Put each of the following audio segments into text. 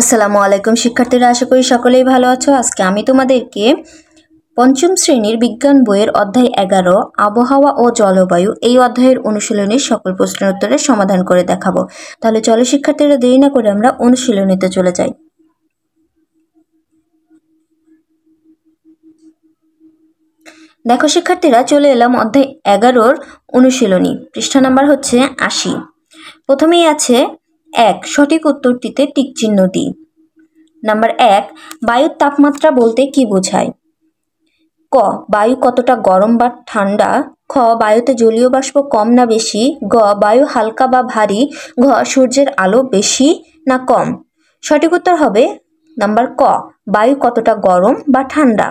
আসসালামু আলাইকুম শিক্ষার্থীরা, আশা করি সকলেই ভালো আছো। আজকে আমি তোমাদেরকে পঞ্চম শ্রেণীর বিজ্ঞান বইয়ের অধ্যায় 11 আবহাওয়া ও জলবায়ু এই অধ্যায়ের অনুশীলনীর সকল প্রশ্নের উত্তরের সমাধান করে দেখাবো। তাহলে চলো শিক্ষার্থীরা, দেরি না করে আমরা অনুশীলনীতে চলে যাই। দেখো শিক্ষার্থীরা, চলে এলাম অধ্যায় 11 অনুশীলনী। পৃষ্ঠা নাম্বার হচ্ছে 80। প্রথমেই আছে 1, সঠিক উত্তরটিতে টিক চিহ্ন দিই। নাম্বার 1, বায়ুর তাপমাত্রা বলতে কি বোঝায়? ক, বায়ু কতটা গরম বা ঠান্ডা। খ, বায়ুতে জলীয় বাষ্প কম না বেশি। গ, বায়ু হালকা বা ভারী। ঘ, সূর্যের আলো বেশি না কম। সঠিক উত্তর হবে নাম্বার ক, বায়ু কতটা গরম বা ঠান্ডা।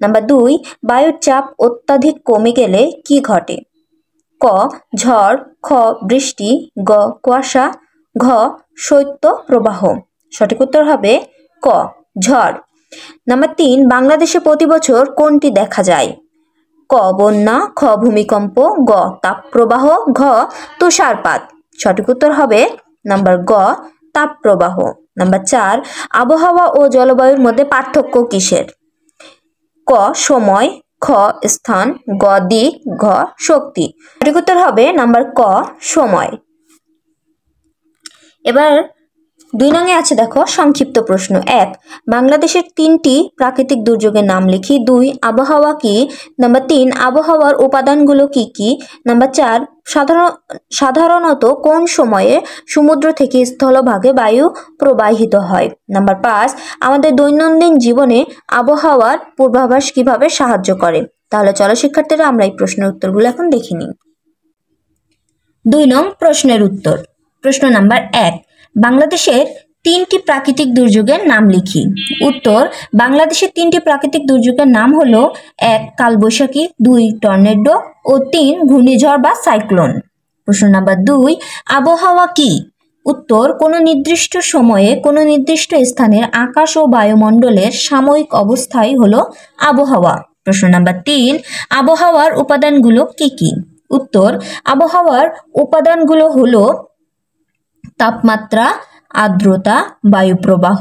নাম্বার 2, বায়ুর চাপ অত্যাধিক কমে গেলে কি ঘটে? ক, ঝড়। খ, বৃষ্টি। গ, কুয়াশা। ঘ, শৈত্য প্রবাহ। সঠিক উত্তর হবে ক, ঝড়। নাম্বার 3, বাংলাদেশে প্রতি বছর কোনটি দেখা যায়? ক, বন্যা। খ, ভূমিকম্প। গ, তাপপ্রবাহ। ঘ, তুষারপাত। সঠিক উত্তর হবে নাম্বার গ, তাপপ্রবাহ। নাম্বার 4, আবহাওয়া ও জলবায়ুর মধ্যে পার্থক্য কিসের? ক, সময়। খ, স্থান। গ, দিক। ঘ, শক্তি। সঠিক উত্তর হবে নাম্বার ক, সময়। এবার 2 নঙে আছে, দেখো সংক্ষিপ্ত প্রশ্ন। 1, বাংলাদেশের 3টি প্রাকৃতিক দুর্যোগের নাম লিখি। 2, আবহাওয়া কি? নাম্বার 3, আবহাওয়ার উপাদানগুলো কি কি? নাম্বার 4, সাধারণত কোন সময়ে সমুদ্র থেকে স্থলভাগে বায়ু প্রবাহিত হয়? নাম্বার 5, আমাদের দৈনন্দিন জীবনে আবহাওয়ার পূর্বাভাস কিভাবে সাহায্য করে? তাহলে চলো শিক্ষার্থীরা, আমরা এই প্রশ্নের উত্তরগুলো এখন দেখে নিই। 2 নং প্রশ্নের উত্তর। প্রশ্ন নাম্বার 1, বাংলাদেশের 3টি প্রাকৃতিক দুর্যোগের নাম লিখি। উত্তর, বাংলাদেশের 3টি প্রাকৃতিক দুর্যোগের নাম হলো 1, কালবৈশাখী। 2, টর্নেডো ও 3, ঘূর্ণিঝড় বা সাইক্লোন। প্রশ্ন নাম্বার 2, আবহাওয়া কি? উত্তর, কোনো নির্দিষ্ট সময়ে কোনো নির্দিষ্ট স্থানের আকাশ ও বায়ুমণ্ডলের সাময়িক অবস্থাই হলো আবহাওয়া। প্রশ্ন নাম্বার 3, আবহাওয়ার উপাদানগুলো কি কি? উত্তর, আবহাওয়ার উপাদানগুলো হলো তাপমাত্রা, আর্দ্রতা, বায়ুপ্রবাহ,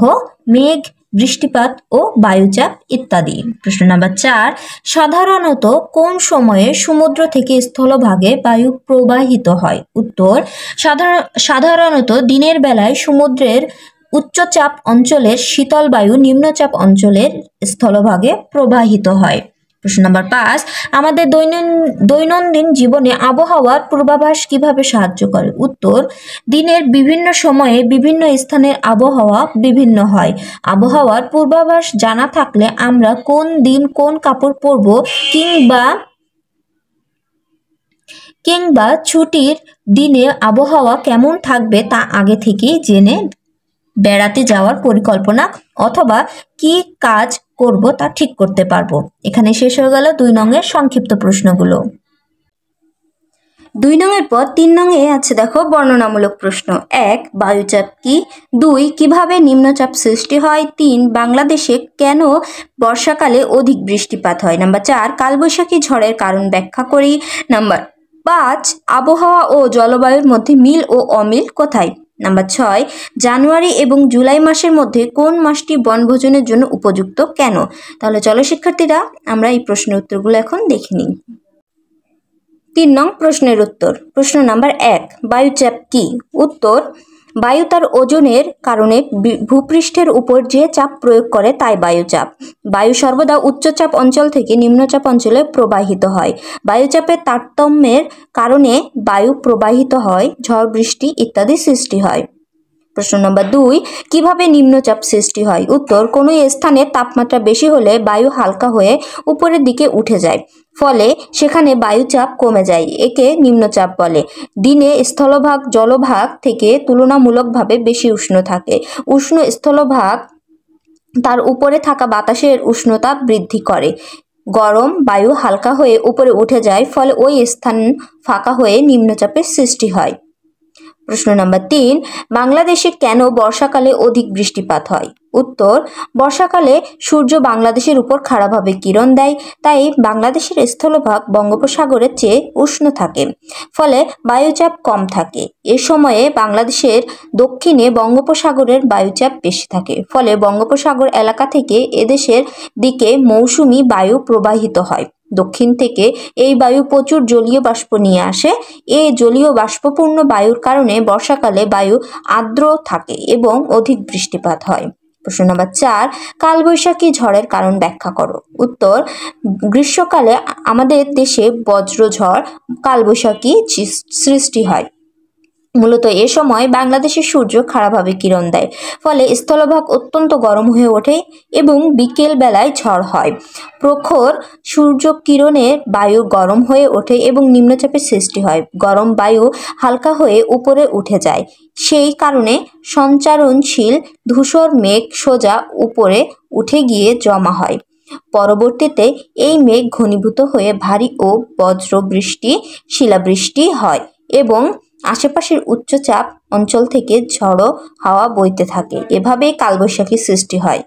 মেঘ, বৃষ্টিপাত ও বায়ুচাপ ইত্যাদি। প্রশ্ন নাম্বার 4, সাধারণত কোন সময়ে সমুদ্র থেকে স্থলভাগে বায়ু প্রবাহিত হয়? উত্তর, সাধারণত দিনের বেলায় সমুদ্রের উচ্চচাপ অঞ্চলের শীতল বায়ু নিম্নচাপ অঞ্চলের স্থলভাগে প্রবাহিত হয়। প্রশ্ন নাম্বার 5, আমাদের দৈনন্দিন জীবনে আবহাওয়ার পূর্বাভাস কিভাবে সাহায্য করে? উত্তর, দিনের বিভিন্ন সময়ে বিভিন্ন স্থানের আবহাওয়া বিভিন্ন হয়। আবহাওয়ার পূর্বাভাস জানা থাকলে আমরা কোন দিন কোন কাপড় পরব কিংবা ছুটির দিনে আবহাওয়া কেমন থাকবে তা আগে থেকেই জেনে বেড়াতে যাওয়ার পরিকল্পনা অথবা কি কাজ করব তা ঠিক করতে পারবো। এখানে শেষ হয়ে গেল 2 নঙের সংক্ষিপ্ত প্রশ্নগুলো। 2 নঙের পর 3 নঙে আছে, দেখো বর্ণনামূলক প্রশ্ন। 1, বায়ুচাপ কি? 2, কিভাবে নিম্নচাপ সৃষ্টি হয়? 3, বাংলাদেশে কেন বর্ষাকালে অধিক বৃষ্টিপাত হয়? নাম্বার 4, কালবৈশাখী ঝড়ের কারণ ব্যাখ্যা করি। নাম্বার 5, আবহাওয়া ও জলবায়ুর মধ্যে মিল ও অমিল কোথায়? নাম্বার 6, জানুয়ারি এবং জুলাই মাসের মধ্যে কোন মাসটি বনভোজনের জন্য উপযুক্ত কেন? তাহলে চলো শিক্ষার্থীরা, আমরা এই প্রশ্নের উত্তরগুলো এখন দেখে নিই। 3 নং প্রশ্নের উত্তর। প্রশ্ন নাম্বার 1, বায়ুচাপ কি? উত্তর, বায়ু তার ওজনের কারণে ভূপৃষ্ঠের উপর যে চাপ প্রয়োগ করে তাই বায়ুচাপ। বায়ু সর্বদা উচ্চচাপ অঞ্চল থেকে নিম্নচাপ অঞ্চলে প্রবাহিত হয়। বায়ুচাপের তারতম্যের কারণে বায়ু প্রবাহিত হয়, ঝড় বৃষ্টি ইত্যাদি সৃষ্টি হয়। প্রশ্ন নম্বর 2, কিভাবে নিম্নচাপ সৃষ্টি হয়? উত্তর, কোনো স্থানে তাপমাত্রা বেশি হলে বায়ু হালকা হয়ে উপরের দিকে উঠে যায়, ফলে সেখানে বায়ুচাপ কমে যায়, একে নিম্নচাপ বলে। দিনে স্থলভাগ জলভাগ থেকে তুলনামূলকভাবে বেশি উষ্ণ থাকে। উষ্ণ স্থলভাগ তার উপরে থাকা বাতাসের উষ্ণতা বৃদ্ধি করে। গরম বায়ু হালকা হয়ে উপরে উঠে যায়, ফলে ওই স্থান ফাঁকা হয়ে নিম্নচাপের সৃষ্টি হয়। প্রশ্ন নাম্বার 3, বাংলাদেশে কেন বর্ষাকালে অধিক বৃষ্টিপাত হয়? উত্তর, বর্ষাকালে সূর্য বাংলাদেশের উপর খাড়াভাবে কিরণ দেয়, তাই বাংলাদেশের স্থলভাগ বঙ্গোপসাগরের চেয়ে উষ্ণ থাকে, ফলে বায়ুচাপ কম থাকে। এ সময়ে বাংলাদেশের দক্ষিণে বঙ্গোপসাগরের বায়ুচাপ বেশি থাকে, ফলে বঙ্গোপসাগর এলাকা থেকে এদেশের দিকে মৌসুমী বায়ু প্রবাহিত হয়। দক্ষিণ থেকে এই বায়ু প্রচুর জলীয় বাষ্প নিয়ে আসে। এই জলীয় বাষ্পপূর্ণ বায়ুর কারণে বর্ষাকালে বায়ু আর্দ্র থাকে এবং অধিক বৃষ্টিপাত হয়। প্রশ্ন নম্বর 4, কালবৈশাখী ঝড়ের কারণ ব্যাখ্যা করো। উত্তর, গ্রীষ্মকালে আমাদের দেশে বজ্রঝড় কালবৈশাখী সৃষ্টি হয়। মূলত এ সময় বাংলাদেশের সূর্য খাড়াভাবে কিরণ দেয়, ফলে স্থলভাগ অত্যন্ত গরম হয়ে ওঠে এবং বিকেল বেলায় ঝড় হয়। প্রখর সূর্য কিরণে বায়ু গরম হয়ে ওঠে এবং নিম্নচাপের সৃষ্টি হয়। গরম বায়ু হালকা হয়ে উপরে উঠে যায়, সেই কারণে সঞ্চারণশীল ধূসর মেঘ সোজা উপরে উঠে গিয়ে জমা হয়। পরবর্তীতে এই মেঘ ঘনীভূত হয়ে ভারী ও বজ্র বৃষ্টি, শিলাবৃষ্টি হয় এবং আশেপাশের উচ্চচাপ অঞ্চল থেকে ঝড়ো হাওয়া বইতে থাকে। এভাবেই কালবৈশাখী সৃষ্টি হয়।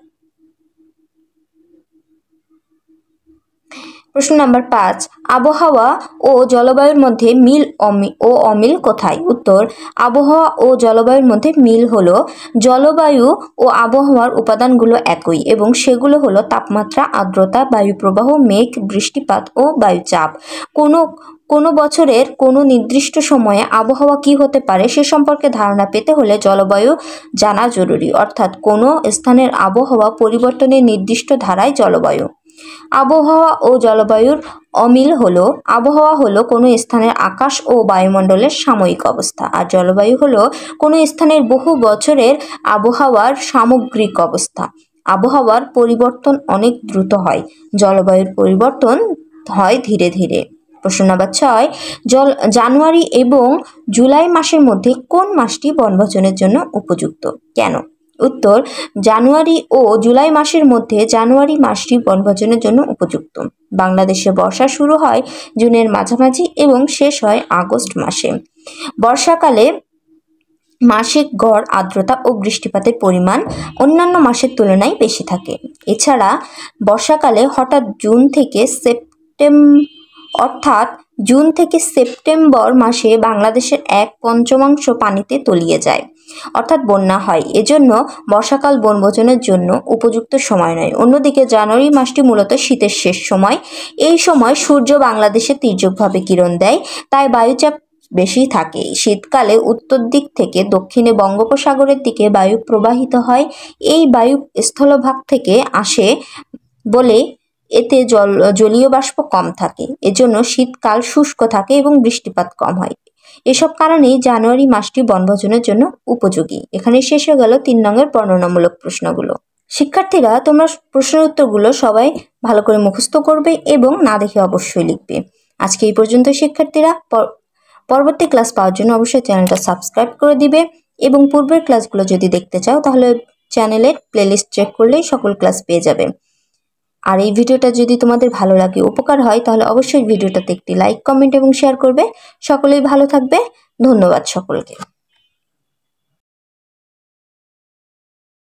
প্রশ্ন নাম্বার 5, আবহাওয়া ও জলবায়ুর মধ্যে মিল ও অমিল কোথায়? উত্তর, আবহাওয়া ও জলবায়ুর মধ্যে মিল হলো জলবায়ু ও আবহাওয়ার উপাদানগুলো একই এবং সেগুলো হলো তাপমাত্রা, আর্দ্রতা, বায়ুপ্রবাহ, মেঘ, বৃষ্টিপাত ও বায়ুচাপ। কোনো বছরের কোনো নির্দিষ্ট সময়ে আবহাওয়া কি হতে পারে সে সম্পর্কে ধারণা পেতে হলে জলবায়ু জানা জরুরি, অর্থাৎ কোনো স্থানের আবহাওয়া পরিবর্তনের নির্দিষ্ট ধারায় জলবায়ু। আবহাওয়া ও জলবায়ুর অমিল হলো, আবহাওয়া হলো কোনো স্থানের আকাশ ও বায়ুমণ্ডলের সাময়িক অবস্থা, আর জলবায়ু হলো কোনো স্থানের বহু বছরের আবহাওয়ার সামগ্রিক অবস্থা। আবহাওয়ার পরিবর্তন অনেক দ্রুত হয়, জলবায়ুর পরিবর্তন হয় ধীরে ধীরে। প্রশ্ন নাম্বার 6, জানুয়ারি এবং জুলাই মাসের মধ্যে কোন মাসটি বনভোজনের জন্য উপযুক্ত? কেন? উত্তর, জানুয়ারি ও জুলাই মাসের মধ্যে জানুয়ারি মাসটি বনভোজনের জন্য উপযুক্ত। বাংলাদেশে বর্ষা শুরু হয় জুনের মাঝামাঝি এবং শেষ হয় আগস্ট মাসে। বর্ষাকালে মাসিক গড় আর্দ্রতা ও বৃষ্টিপাতের পরিমাণ অন্যান্য মাসের তুলনায় বেশি থাকে। এছাড়া বর্ষাকালে জুন থেকে সেপ্টেম্বর মাসে বাংলাদেশের 1/5 পানিতে তলিয়ে যায়, অর্থাৎ বন্যা হয়। এজন্য বর্ষাকাল বনভোজনের জন্য উপযুক্ত সময় নয়। অন্যদিকে জানুয়ারি মাসটি মূলত শীতের শেষ সময়। এই সময় সূর্য বাংলাদেশে তির্যকভাবে কিরণ দেয়, তাই বায়ুচাপ বেশি থাকে। শীতকালে উত্তর দিক থেকে দক্ষিণে বঙ্গোপসাগরের দিকে বায়ু প্রবাহিত হয়। এই বায়ু স্থলভাগ থেকে আসে বলে এতে জলীয় বাষ্প কম থাকে, এজন্য শীতকাল শুষ্ক থাকে এবং বৃষ্টিপাত কম হয়। এসব কারণেই জানুয়ারি মাসটি বনভোজনের জন্য উপযোগী। এখানে শেষ হয়ে গেল 3 নংয়ের বর্ণনামূলক প্রশ্নগুলো। শিক্ষার্থীরা, তোমরা প্রশ্নের উত্তরগুলো সবাই ভালো করে মুখস্থ করবে এবং না দেখে অবশ্যই লিখবে। আজকে এই পর্যন্ত শিক্ষার্থীরা। পরবর্তী ক্লাস পাওয়ার জন্য অবশ্যই চ্যানেলটা সাবস্ক্রাইব করে দিবে এবং পূর্বের ক্লাসগুলো যদি দেখতে চাও তাহলে চ্যানেলের প্লেলিস্ট চেক করলেই সকল ক্লাস পেয়ে যাবে। আর এই ভিডিওটা যদি তোমাদের ভালো লাগে, উপকার হয়, তাহলে অবশ্যই ভিডিওটাতে একটি লাইক, কমেন্ট এবং শেয়ার করবে। সকলেই ভালো থাকবে। ধন্যবাদ সকলকে।